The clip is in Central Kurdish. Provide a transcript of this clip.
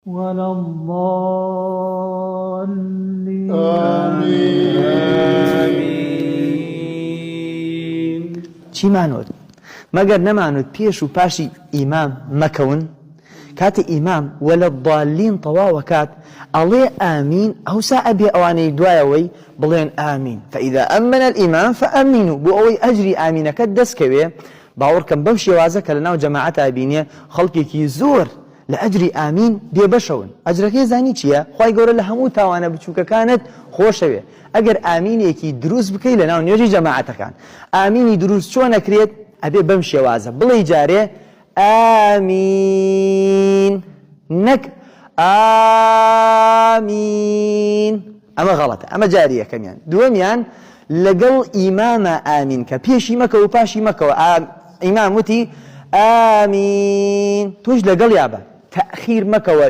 ولا الضالين آمين. چی مانوت مگر نمانوت پیش و پاشی ئیمام مەکەون کاتی ئیمام وەلە ضالین تەواوە کات ئەڵێ ئامین ئەوسا ئەبێ ئەوانەی دوایەوەی بڵێن ئامین فإذا أمن الإمام فأمنوا بۆ ئەوەی ئەجری ئامینەکەت دەستکەوێ باوەڕکەم بەم شێوازە کە لەناو جەماعەتا بینێ خەڵکێکی زۆر لە ئەجری ئامین بێبەشەون ئەجرەکەی زانی چییە؟ خوای گەورە لە هەموو تاوانە بچووکەکانت خۆشەوێ ئەگەر ئامینێکی دروست بکەی لەناو نوێژی جەماعەتەکان ئامینی دروست چۆن نەکرێت ئەبێ بەم شێوازە بڵێ جارێ ئامین نەک ئامین ئەمە غەڵەتە ئەمە جاری یەکەمیان دووەمیان لەگەڵ ئیمامە ئامین کە پێشی مەکە و پاشی مەکەوە ئیمام وتی ئامین توش لەگەڵ یابە تەخیر مەکەوە